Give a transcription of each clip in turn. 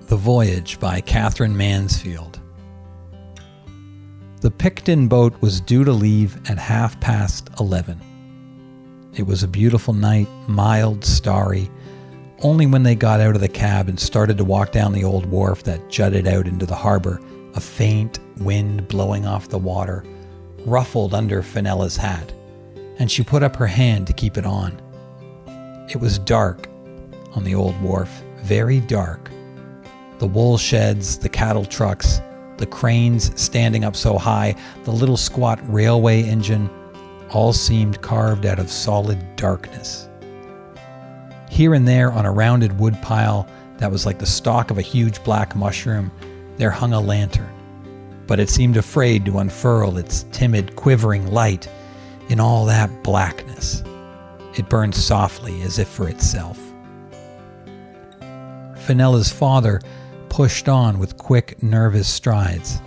The Voyage by Katherine Mansfield. The Picton boat was due to leave at 11:30. It was a beautiful night, mild, starry. Only when they got out of the cab and started to walk down the old wharf that jutted out into the harbor, a faint wind blowing off the water ruffled under Fenella's hat, and she put up her hand to keep it on. It was dark on the old wharf, very dark. The wool sheds, the cattle trucks, the cranes standing up so high, the little squat railway engine, all seemed carved out of solid darkness. Here and there on a rounded wood pile that was like the stalk of a huge black mushroom, there hung a lantern, but it seemed afraid to unfurl its timid, quivering light in all that blackness. It burned softly as if for itself. Fenella's father pushed on with quick, nervous strides.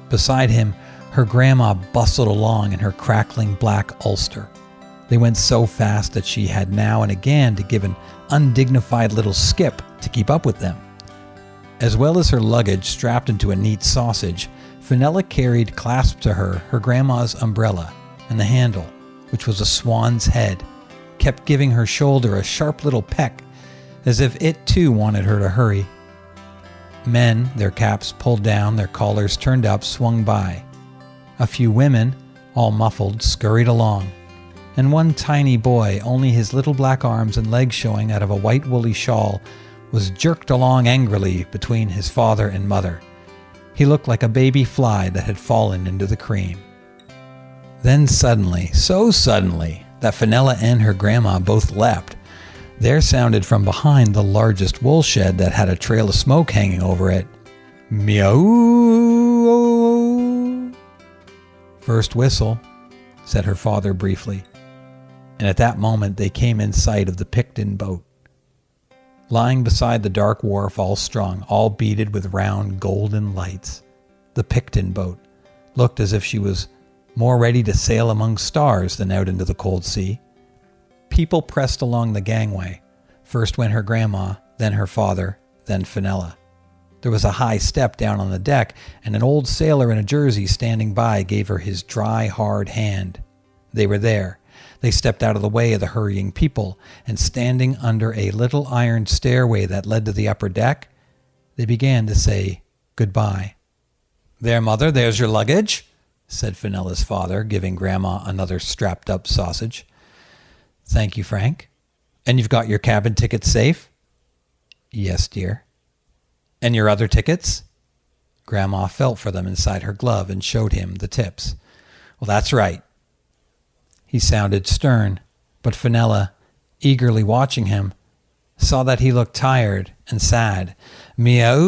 Beside him, her grandma bustled along in her crackling black ulster. They went so fast that she had now and again to give an undignified little skip to keep up with them. As well as her luggage strapped into a neat sausage, Fenella carried clasped to her grandma's umbrella, and the handle, which was a swan's head, kept giving her shoulder a sharp little peck, as if it too wanted her to hurry. Men, their caps pulled down, their collars turned up, swung by. A few women, all muffled, scurried along, and one tiny boy, only his little black arms and legs showing out of a white woolly shawl, was jerked along angrily between his father and mother. He looked like a baby fly that had fallen into the cream. Then suddenly, so suddenly, that Fenella and her grandma both leapt, there sounded from behind the largest wool shed that had a trail of smoke hanging over it, "Meow." "First whistle," said her father briefly, and at that moment they came in sight of the Picton boat. Lying beside the dark wharf, all strung, all beaded with round golden lights, the Picton boat looked as if she was more ready to sail among stars than out into the cold sea. People pressed along the gangway. First went her grandma, then her father, then Fenella. There was a high step down on the deck, and an old sailor in a jersey standing by gave her his dry, hard hand. They were there. They stepped out of the way of the hurrying people, and standing under a little iron stairway that led to the upper deck, they began to say goodbye. "There, mother, there's your luggage," said Fenella's father, giving grandma another strapped-up sausage. "Thank you, Frank. And you've got your cabin tickets safe?" "Yes, dear." "And your other tickets?" Grandma felt for them inside her glove and showed him the tips. "Well, that's right." He sounded stern, but Fenella, eagerly watching him, saw that he looked tired and sad. "Meow."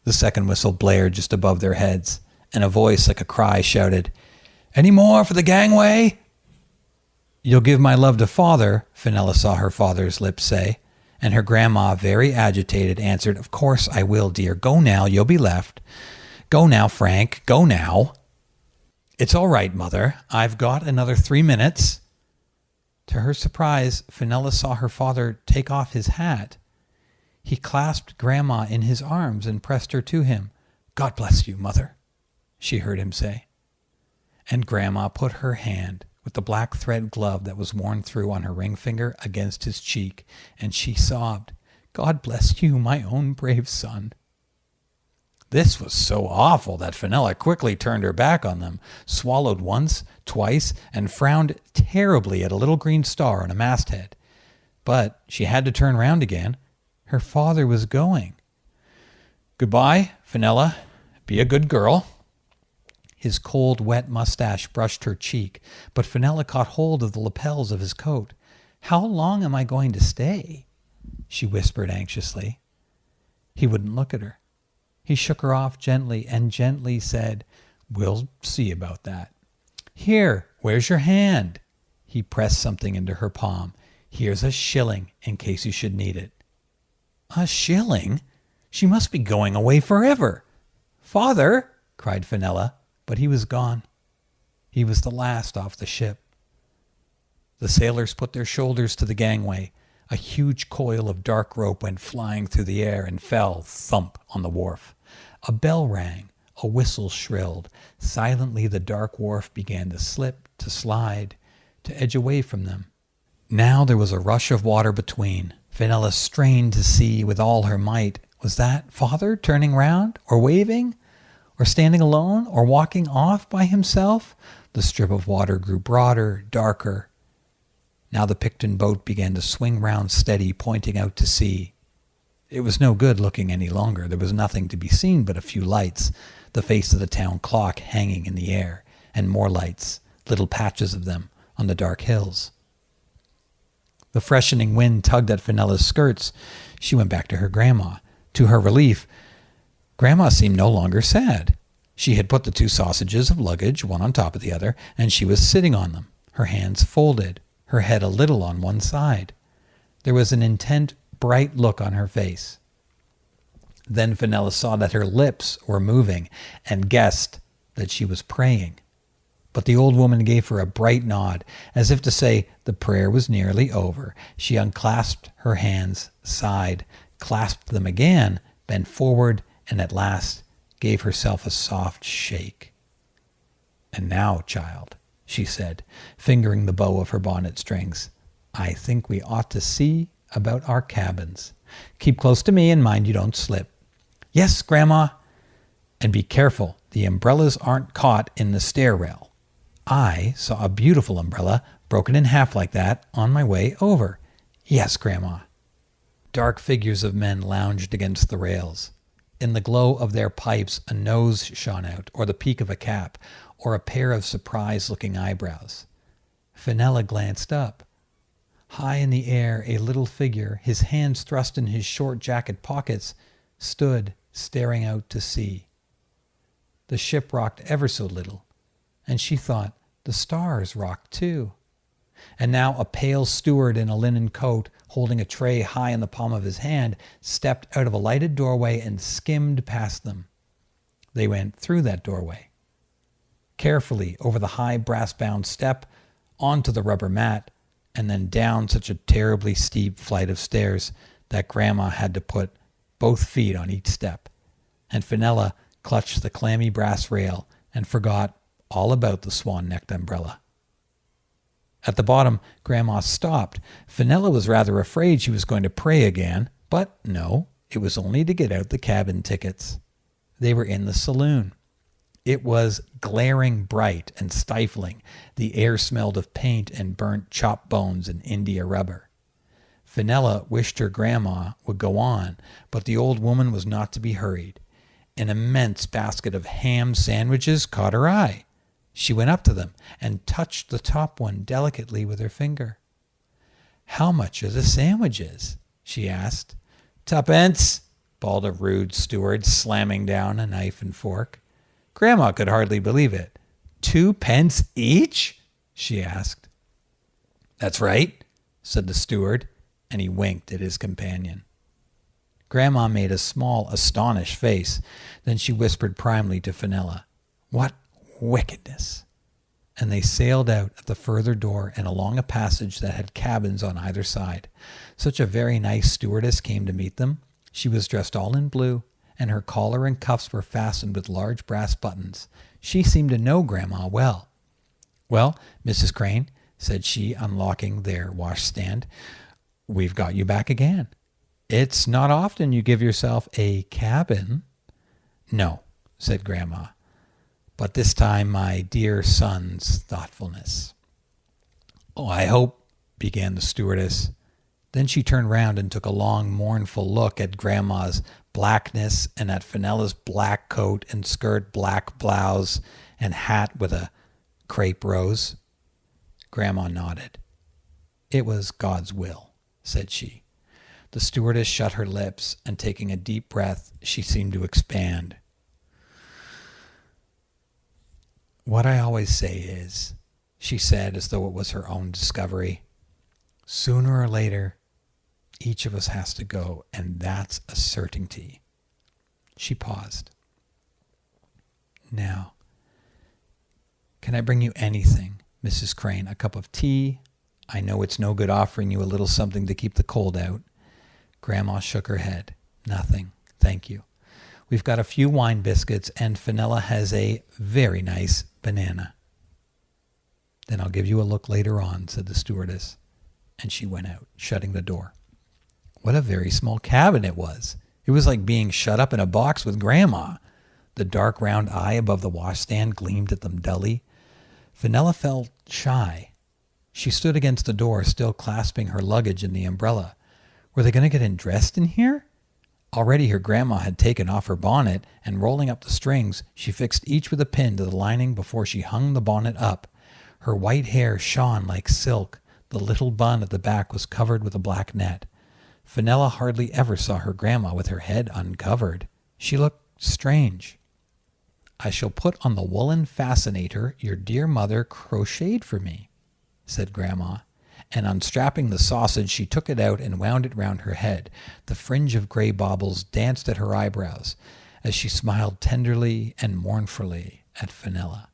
The second whistle blared just above their heads, and a voice like a cry shouted, "Any more for the gangway?" "You'll give my love to father," Fenella saw her father's lips say, and her grandma, very agitated, answered, "Of course I will, dear. Go now, you'll be left. Go now, Frank, go now." "It's all right, mother. I've got another 3 minutes." To her surprise, Fenella saw her father take off his hat. He clasped grandma in his arms and pressed her to him. "God bless you, mother," she heard him say. And grandma put her hand, with the black thread glove that was worn through on her ring finger, against his cheek, and she sobbed, "God bless you, my own brave son." This was so awful that Fenella quickly turned her back on them, swallowed once, twice, and frowned terribly at a little green star on a masthead. But she had to turn round again. Her father was going. "Goodbye, Fenella. Be a good girl." His cold, wet mustache brushed her cheek, but Fenella caught hold of the lapels of his coat. "How long am I going to stay?" she whispered anxiously. He wouldn't look at her. He shook her off gently and gently said, "We'll see about that. Here, where's your hand?" He pressed something into her palm. "Here's a shilling in case you should need it." "A shilling? She must be going away forever." "Father!" cried Fenella. But he was gone. He was the last off the ship. The sailors put their shoulders to the gangway. A huge coil of dark rope went flying through the air and fell thump on the wharf. A bell rang. A whistle shrilled. Silently the dark wharf began to slip, to slide, to edge away from them. Now there was a rush of water between. Fenella strained to see with all her might. Was that father turning round, or waving, or standing alone, or walking off by himself? The strip of water grew broader, darker. Now the Picton boat began to swing round steady, pointing out to sea. It was no good looking any longer. There was nothing to be seen but a few lights, the face of the town clock hanging in the air, and more lights, little patches of them, on the dark hills. The freshening wind tugged at Fenella's skirts. She went back to her grandma. To her relief, Grandma seemed no longer sad. She had put the 2 sausages of luggage, one on top of the other, and she was sitting on them, her hands folded, her head a little on one side. There was an intent, bright look on her face. Then Fenella saw that her lips were moving and guessed that she was praying. But the old woman gave her a bright nod, as if to say the prayer was nearly over. She unclasped her hands, sighed, clasped them again, bent forward, and at last gave herself a soft shake. "And now, child," she said, fingering the bow of her bonnet strings, "I think we ought to see about our cabins. Keep close to me and mind you don't slip." "Yes, Grandma." "And be careful. The umbrellas aren't caught in the stair rail. I saw a beautiful umbrella, broken in half like that, on my way over." "Yes, Grandma." Dark figures of men lounged against the rails. In the glow of their pipes, a nose shone out, or the peak of a cap, or a pair of surprised-looking eyebrows. Fenella glanced up. High in the air, a little figure, his hands thrust in his short jacket pockets, stood staring out to sea. The ship rocked ever so little, and she thought the stars rocked too. And now a pale steward in a linen coat, holding a tray high in the palm of his hand, stepped out of a lighted doorway and skimmed past them. They went through that doorway, carefully over the high brass-bound step, onto the rubber mat, and then down such a terribly steep flight of stairs that Grandma had to put both feet on each step, and Fenella clutched the clammy brass rail and forgot all about the swan-necked umbrella. At the bottom, Grandma stopped. Fenella was rather afraid she was going to pray again, but no, it was only to get out the cabin tickets. They were in the saloon. It was glaring bright and stifling. The air smelled of paint and burnt chop bones and India rubber. Fenella wished her grandma would go on, but the old woman was not to be hurried. An immense basket of ham sandwiches caught her eye. She went up to them and touched the top one delicately with her finger. "How much are the sandwiches?" she asked. "Tuppence," bawled a rude steward, slamming down a knife and fork. Grandma could hardly believe it. 2 pence each?" she asked. "That's right," said the steward, and he winked at his companion. Grandma made a small, astonished face. Then she whispered primly to Fenella, "What wickedness!" And they sailed out at the further door and along a passage that had cabins on either side. Such a very nice stewardess came to meet them. She was dressed all in blue, and her collar and cuffs were fastened with large brass buttons. She seemed to know Grandma well. "Well, Mrs. Crane," said she, unlocking their washstand, "we've got you back again. It's not often you give yourself a cabin." "No," said Grandma, "but this time my dear son's thoughtfulness." "Oh, I hope," began the stewardess. Then she turned round and took a long, mournful look at Grandma's blackness and at Fenella's black coat and skirt, black blouse, and hat with a crepe rose. Grandma nodded. "It was God's will," said she. The stewardess shut her lips, and taking a deep breath, she seemed to expand. "What I always say is," she said as though it was her own discovery, "sooner or later, each of us has to go, and that's a certainty." She paused. "Now, can I bring you anything, Mrs. Crane? A cup of tea, I know it's no good offering you a little something to keep the cold out. Grandma shook her head. Nothing, thank you. We've got a few wine biscuits, and Fenella has a very nice banana. Then I'll give you a look later on, said the stewardess, and she went out, shutting the door. What a very small cabin it was. It was like being shut up in a box with Grandma. The dark round eye above the washstand gleamed at them dully. Fenella felt shy. She stood against the door, still clasping her luggage and the umbrella. Were they going to get dressed in here? Already her grandma had taken off her bonnet, and rolling up the strings, she fixed each with a pin to the lining before she hung the bonnet up. Her white hair shone like silk. The little bun at the back was covered with a black net. Fenella hardly ever saw her grandma with her head uncovered. She looked strange. I shall put on the woolen fascinator your dear mother crocheted for me, said Grandma, and unstrapping the sausage, she took it out and wound it round her head. The fringe of gray baubles danced at her eyebrows as she smiled tenderly and mournfully at Fenella.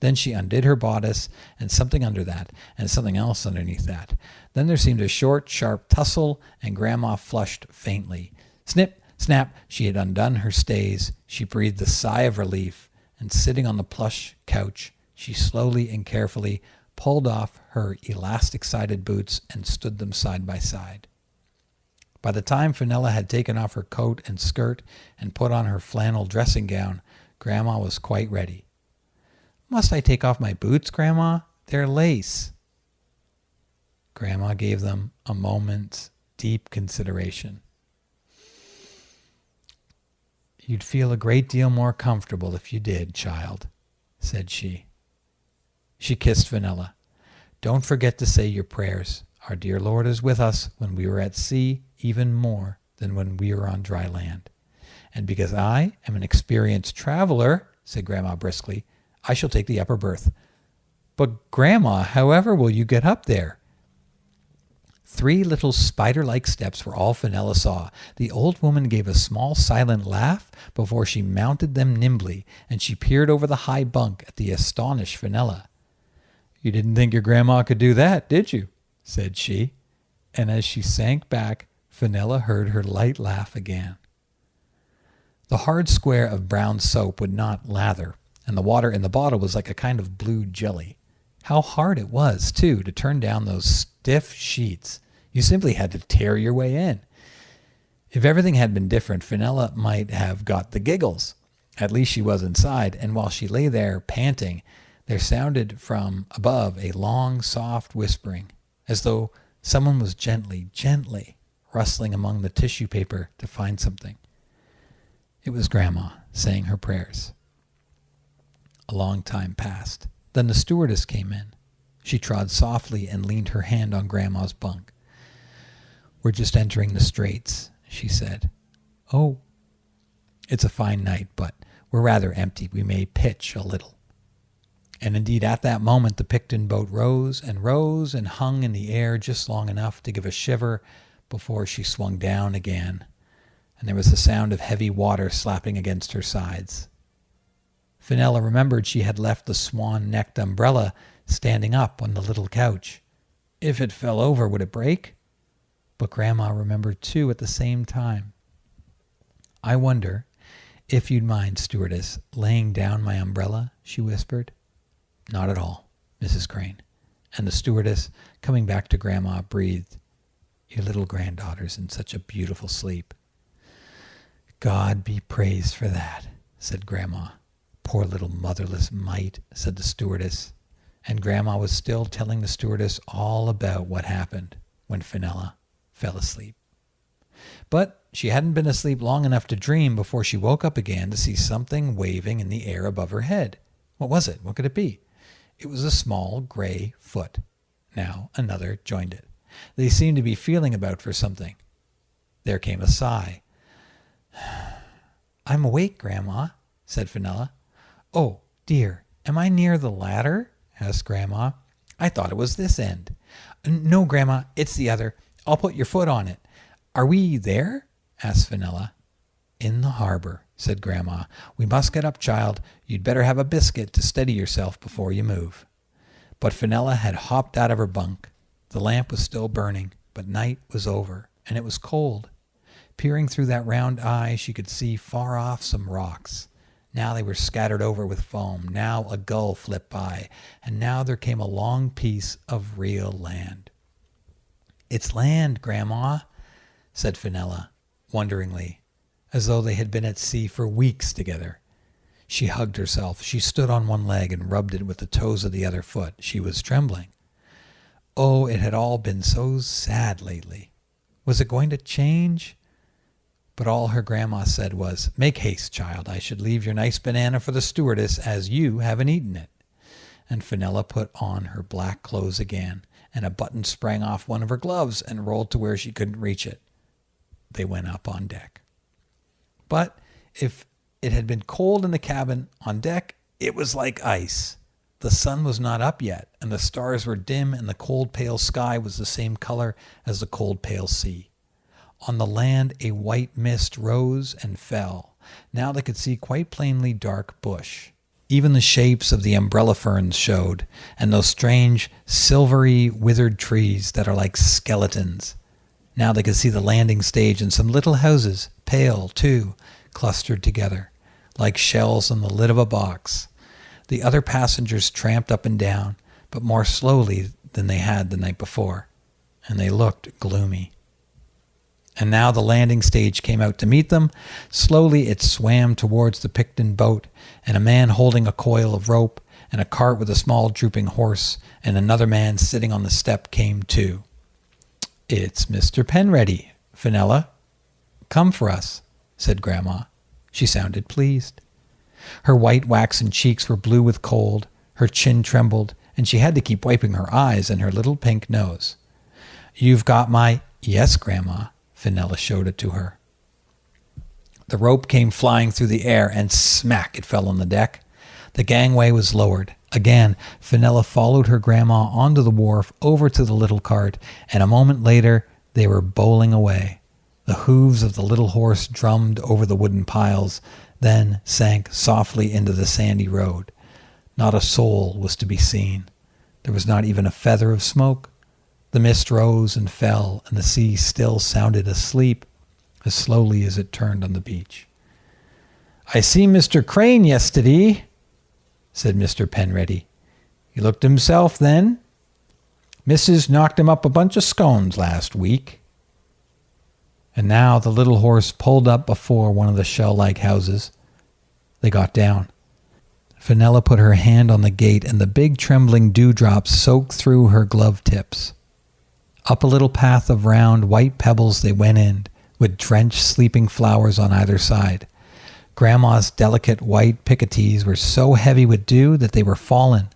Then she undid her bodice, and something under that, and something else underneath that. Then there seemed a short, sharp tussle, and Grandma flushed faintly. Snip, snap, she had undone her stays. She breathed a sigh of relief, and sitting on the plush couch, she slowly and carefully pulled off her elastic-sided boots and stood them side by side. By the time Fenella had taken off her coat and skirt and put on her flannel dressing gown, Grandma was quite ready. Must I take off my boots, Grandma? They're lace. Grandma gave them a moment's deep consideration. You'd feel a great deal more comfortable if you did, child, said she. She kissed Fenella. Don't forget to say your prayers. Our dear Lord is with us when we are at sea, even more than when we are on dry land. And because I am an experienced traveler, said Grandma briskly, I shall take the upper berth. But, Grandma, however will you get up there? 3 little spider-like steps were all Fenella saw. The old woman gave a small silent laugh before she mounted them nimbly, and she peered over the high bunk at the astonished Fenella. You didn't think your grandma could do that, did you? Said she. And as she sank back, Fenella heard her light laugh again. The hard square of brown soap would not lather, and the water in the bottle was like a kind of blue jelly. How hard it was, too, to turn down those stiff sheets. You simply had to tear your way in. If everything had been different, Fenella might have got the giggles. At least she was inside, and while she lay there panting, there sounded from above a long, soft whispering, as though someone was gently, gently rustling among the tissue paper to find something. It was Grandma saying her prayers. A long time passed. Then the stewardess came in. She trod softly and leaned her hand on Grandma's bunk. We're just entering the straits, she said. Oh, it's a fine night, but we're rather empty. We may pitch a little. And indeed, at that moment, the Picton boat rose and hung in the air just long enough to give a shiver before she swung down again, and there was the sound of heavy water slapping against her sides. Fenella remembered she had left the swan-necked umbrella standing up on the little couch. If it fell over, would it break? But Grandma remembered, too, at the same time. I wonder if you'd mind, stewardess, laying down my umbrella, she whispered. Not at all, Mrs. Crane. And the stewardess, coming back to Grandma, breathed, Your little granddaughter's in such a beautiful sleep. God be praised for that, said Grandma. Poor little motherless mite, said the stewardess. And Grandma was still telling the stewardess all about what happened when Fenella fell asleep. But she hadn't been asleep long enough to dream before she woke up again to see something waving in the air above her head. What was it? What could it be? It was a small gray foot. Now another joined it. They seemed to be feeling about for something. There came a sigh. I'm awake, Grandma, said Fenella. Oh, dear, am I near the ladder? Asked Grandma. I thought it was this end. No, Grandma, it's the other. I'll put your foot on it. Are we there? Asked Fenella. In the harbor, said Grandma. We must get up, child. You'd better have a biscuit to steady yourself before you move. But Fenella had hopped out of her bunk. The lamp was still burning, but night was over, and it was cold. Peering through that round eye, she could see far off some rocks. Now they were scattered over with foam. Now a gull flipped by, and now there came a long piece of real land. "It's land, Grandma," said Fenella, wonderingly, as though they had been at sea for weeks together. She hugged herself. She stood on one leg and rubbed it with the toes of the other foot. She was trembling. Oh, it had all been so sad lately. Was it going to change? But all her grandma said was, "Make haste, child. I should leave your nice banana for the stewardess, as you haven't eaten it." And Fenella put on her black clothes again, and a button sprang off one of her gloves and rolled to where she couldn't reach it. They went up on deck. But if it had been cold in the cabin, on deck it was like ice. The sun was not up yet, and the stars were dim, and the cold, pale sky was the same color as the cold, pale sea. On the land a white mist rose and fell. Now they could see quite plainly dark bush. Even the shapes of the umbrella ferns showed, and those strange, silvery, withered trees that are like skeletons. Now they could see the landing stage and some little houses, pale, too, clustered together, like shells on the lid of a box. The other passengers tramped up and down, but more slowly than they had the night before, and they looked gloomy. And now the landing stage came out to meet them. Slowly it swam towards the Picton boat, and a man holding a coil of rope, and a cart with a small drooping horse, and another man sitting on the step came too. "It's Mr. Penready, Fenella. Come for us," said Grandma. She sounded pleased. Her white waxen cheeks were blue with cold, her chin trembled, and she had to keep wiping her eyes and her little pink nose. "You've got my—" "Yes, Grandma." Fenella showed it to her. The rope came flying through the air, and smack, it fell on the deck. The gangway was lowered. Again, Fenella followed her grandma onto the wharf, over to the little cart, and a moment later they were bowling away. The hooves of the little horse drummed over the wooden piles, then sank softly into the sandy road. Not a soul was to be seen. There was not even a feather of smoke. The mist rose and fell, and the sea still sounded asleep as slowly as it turned on the beach. "I see Mr. Crane yesterday," said Mr. Penready. "He looked himself then. Missus knocked him up a bunch of scones last week." And now the little horse pulled up before one of the shell-like houses. They got down. Fenella put her hand on the gate, and the big trembling dewdrops soaked through her glove tips. Up a little path of round, white pebbles they went in, with drenched sleeping flowers on either side. Grandma's delicate white picotees were so heavy with dew that they were fallen,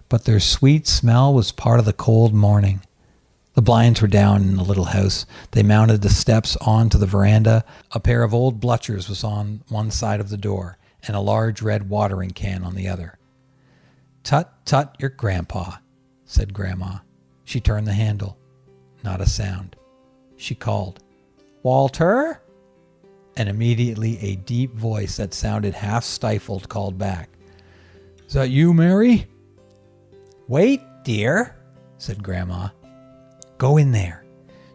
but their sweet smell was part of the cold morning. The blinds were down in the little house. They mounted the steps onto the veranda. A pair of old bluchers was on one side of the door, and a large red watering can on the other. "Tut, tut, your grandpa," said Grandma. She turned the handle. Not a sound. She called, "Walter?" And immediately a deep voice that sounded half stifled called back, "Is that you, Mary?" "Wait, dear," said Grandma. "Go in there."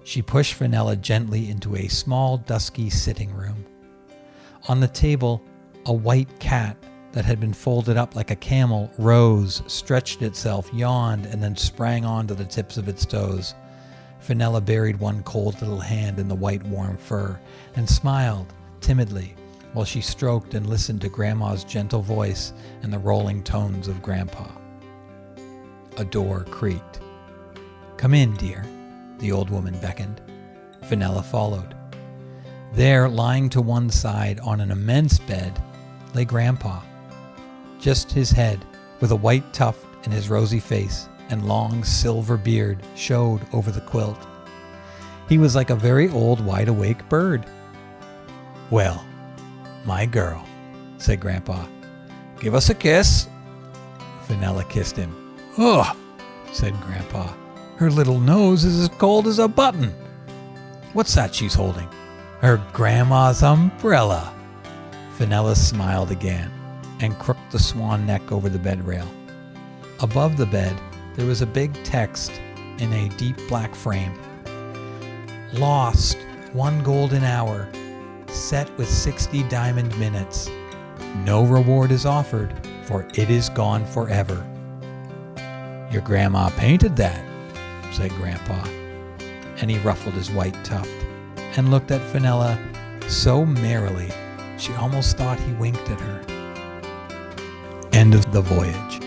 She pushed Fenella gently into a small, dusky sitting room. On the table, a white cat that had been folded up like a camel rose, stretched itself, yawned, and then sprang onto the tips of its toes. Fenella buried one cold little hand in the white warm fur and smiled timidly while she stroked and listened to Grandma's gentle voice and the rolling tones of Grandpa. A door creaked. "Come in, dear," the old woman beckoned. Fenella followed. There, lying to one side on an immense bed, lay Grandpa. Just his head, with a white tuft in his rosy face and long silver beard, showed over the quilt. He was like a very old wide-awake bird. "Well, my girl," said Grandpa. "Give us a kiss." Fenella kissed him. "Ugh," said Grandpa. "Her little nose is as cold as a button. What's that she's holding?" "Her grandma's umbrella." Fenella smiled again and crooked the swan neck over the bed rail. Above the bed, there was a big text in a deep black frame. Lost, 1 golden hour, set with 60 diamond minutes. No reward is offered, for it is gone forever. Your grandma painted that, said Grandpa, and he ruffled his white tuft and looked at Fenella so merrily she almost thought he winked at her. End of the voyage.